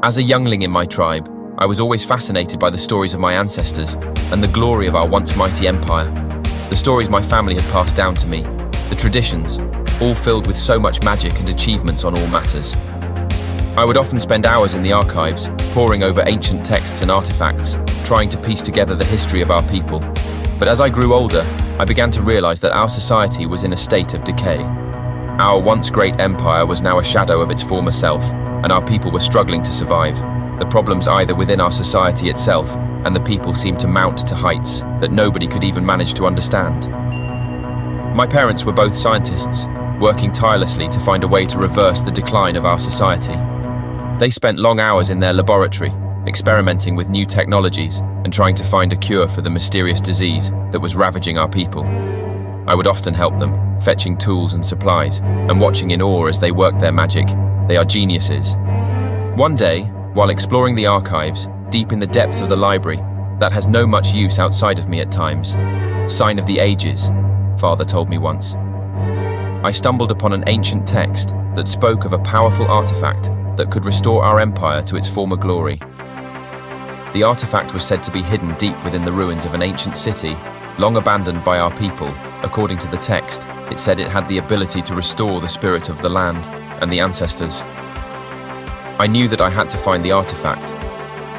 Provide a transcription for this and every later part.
As a youngling in my tribe, I was always fascinated by the stories of my ancestors and the glory of our once mighty empire. The stories my family had passed down to me, the traditions, all filled with so much magic and achievements on all matters. I would often spend hours in the archives, poring over ancient texts and artifacts, trying to piece together the history of our people. But as I grew older, I began to realize that our society was in a state of decay. Our once great empire was now a shadow of its former self, and our people were struggling to survive. The problems either within our society itself and the people seemed to mount to heights that nobody could even manage to understand. My parents were both scientists, working tirelessly to find a way to reverse the decline of our society. They spent long hours in their laboratory, experimenting with new technologies and trying to find a cure for the mysterious disease that was ravaging our people. I would often help them, fetching tools and supplies, and watching in awe as they worked their magic. They are geniuses. One day, while exploring the archives, deep in the depths of the library, that has no much use outside of me at times, sign of the ages, Father told me once, I stumbled upon an ancient text that spoke of a powerful artifact that could restore our empire to its former glory. The artifact was said to be hidden deep within the ruins of an ancient city, long abandoned by our people. According to the text, it said it had the ability to restore the spirit of the land and the ancestors. I knew that I had to find the artifact.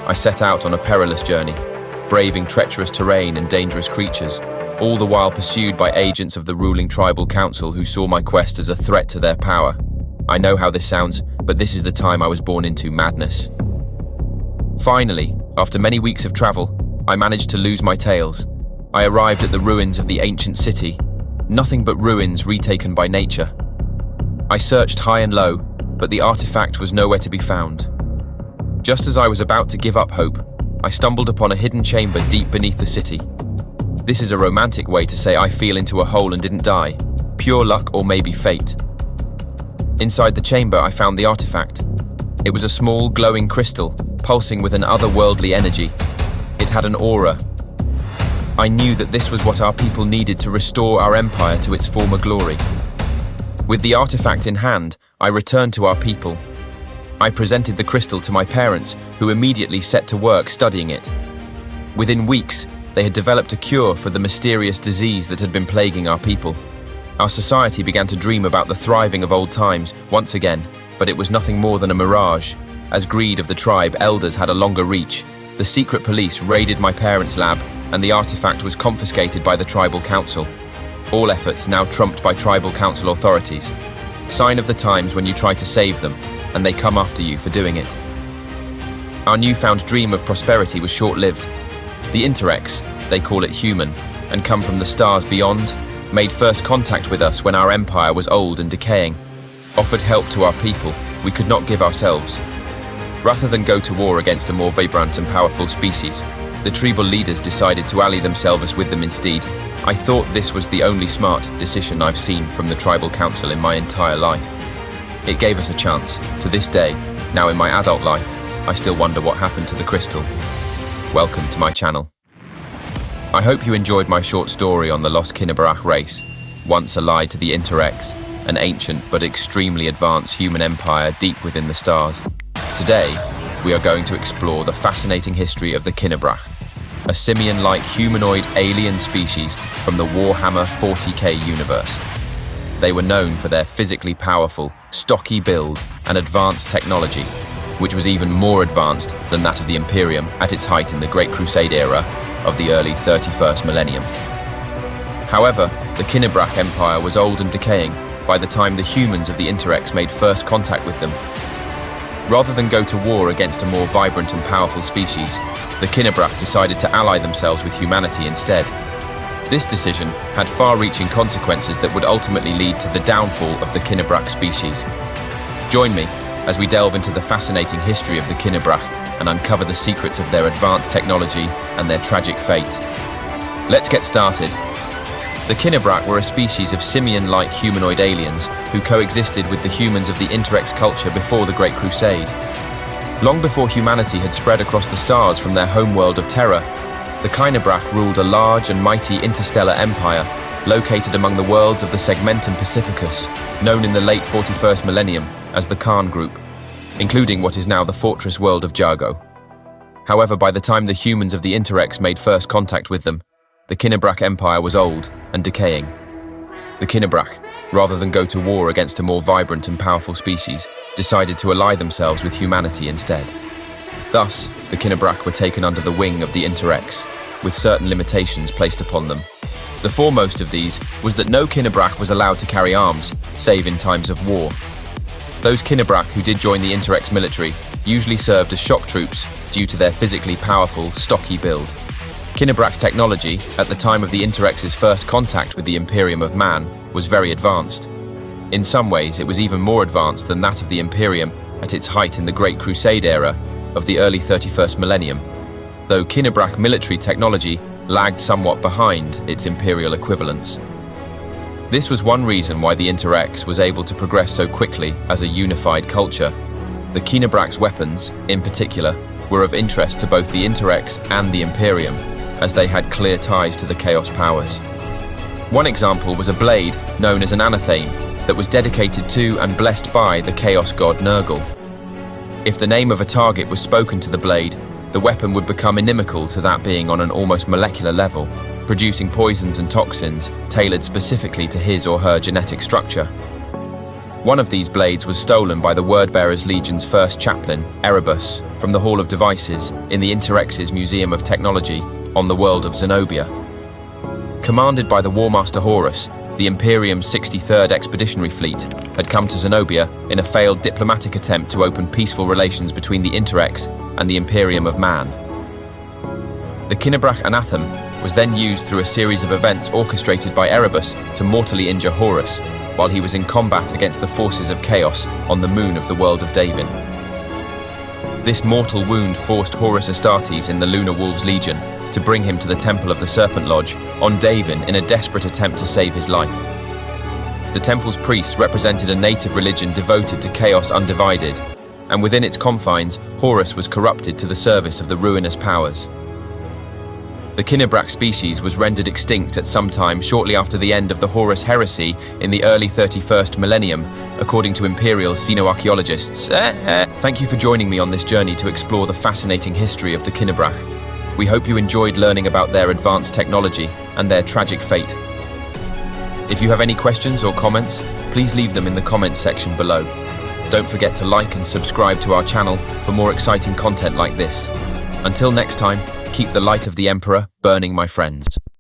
I set out on a perilous journey, braving treacherous terrain and dangerous creatures, all the while pursued by agents of the ruling tribal council who saw my quest as a threat to their power. I know how this sounds, but this is the time I was born into madness. Finally, after many weeks of travel, I managed to lose my tails. I arrived at the ruins of the ancient city, nothing but ruins retaken by nature. I searched high and low, but the artifact was nowhere to be found. Just as I was about to give up hope, I stumbled upon a hidden chamber deep beneath the city. This is a romantic way to say I fell into a hole and didn't die. Pure luck or maybe fate. Inside the chamber, I found the artifact. It was a small, glowing crystal, pulsing with an otherworldly energy. It had an aura. I knew that this was what our people needed to restore our empire to its former glory. With the artifact in hand, I returned to our people. I presented the crystal to my parents, who immediately set to work studying it. Within weeks, they had developed a cure for the mysterious disease that had been plaguing our people. Our society began to dream about the thriving of old times once again, but it was nothing more than a mirage. As greed of the tribe elders had a longer reach, the secret police raided my parents' lab, and the artifact was confiscated by the tribal council. All efforts now trumped by tribal council authorities. Sign of the times when you try to save them, and they come after you for doing it. Our newfound dream of prosperity was short-lived. The Interrex, they call it human, and come from the stars beyond, made first contact with us when our empire was old and decaying, offered help to our people we could not give ourselves. Rather than go to war against a more vibrant and powerful species, the tribal leaders decided to ally themselves with them instead. I thought this was the only smart decision I've seen from the tribal council in my entire life. It gave us a chance. To this day, now in my adult life, I still wonder what happened to the crystal. Welcome to my channel. I hope you enjoyed my short story on the lost KINEBRACH race, once allied to the Interrex, an ancient but extremely advanced human empire deep within the stars. Today, we are going to explore the fascinating history of the KINEBRACH, a simian-like humanoid alien species from the Warhammer 40K universe. They were known for their physically powerful, stocky build and advanced technology, which was even more advanced than that of the Imperium at its height in the Great Crusade era of the early 31st millennium. However, the KINEBRACH Empire was old and decaying by the time the humans of the Interrex made first contact with them. Rather than go to war against a more vibrant and powerful species, the KINEBRACH decided to ally themselves with humanity instead. This decision had far-reaching consequences that would ultimately lead to the downfall of the KINEBRACH species. Join me as we delve into the fascinating history of the KINEBRACH and uncover the secrets of their advanced technology and their tragic fate. Let's get started. The KINEBRACH were a species of simian-like humanoid aliens who coexisted with the humans of the Interrex culture before the Great Crusade. Long before humanity had spread across the stars from their homeworld of Terra, the KINEBRACH ruled a large and mighty interstellar empire located among the worlds of the Segmentum Pacificus, known in the late 41st millennium as the Khan Group. including what is now the fortress world of Jargo. However, by the time the humans of the Interrex made first contact with them, the KINEBRACH Empire was old and decaying. The KINEBRACH, rather than go to war against a more vibrant and powerful species, decided to ally themselves with humanity instead. Thus, the KINEBRACH were taken under the wing of the Interrex, with certain limitations placed upon them. The foremost of these was that no KINEBRACH was allowed to carry arms, save in times of war. Those KINEBRACH who did join the Interrex military usually served as shock troops due to their physically powerful, stocky build. KINEBRACH technology, at the time of the Interrex's first contact with the Imperium of Man, was very advanced. In some ways, it was even more advanced than that of the Imperium at its height in the Great Crusade era of the early 31st millennium, though KINEBRACH military technology lagged somewhat behind its Imperial equivalents. This was one reason why the Interrex was able to progress so quickly as a unified culture. The KINEBRACH's weapons, in particular, were of interest to both the Interrex and the Imperium, as they had clear ties to the Chaos powers. One example was a blade known as an anatheme that was dedicated to and blessed by the Chaos god Nurgle. If the name of a target was spoken to the blade, the weapon would become inimical to that being on an almost molecular level, producing poisons and toxins tailored specifically to his or her genetic structure. One of these blades was stolen by the Wordbearers Legion's first chaplain, Erebus, from the Hall of Devices in the Interrex's Museum of Technology on the world of Zenobia. Commanded by the Warmaster Horus, the Imperium's 63rd Expeditionary Fleet had come to Zenobia in a failed diplomatic attempt to open peaceful relations between the Interrex and the Imperium of Man. The KINEBRACH Anathema was then used through a series of events orchestrated by Erebus to mortally injure Horus while he was in combat against the forces of Chaos on the moon of the world of Davin. This mortal wound forced Horus Astartes in the Lunar Wolves Legion to bring him to the Temple of the Serpent Lodge on Davin in a desperate attempt to save his life. The temple's priests represented a native religion devoted to Chaos Undivided, and within its confines, Horus was corrupted to the service of the ruinous powers. The KINEBRACH species was rendered extinct at some time shortly after the end of the Horus heresy in the early 31st millennium, according to Imperial xenoarchaeologists. Thank you for joining me on this journey to explore the fascinating history of the KINEBRACH. We hope you enjoyed learning about their advanced technology and their tragic fate. If you have any questions or comments, please leave them in the comments section below. Don't forget to like and subscribe to our channel for more exciting content like this. Until next time, keep the light of the Emperor burning, my friends.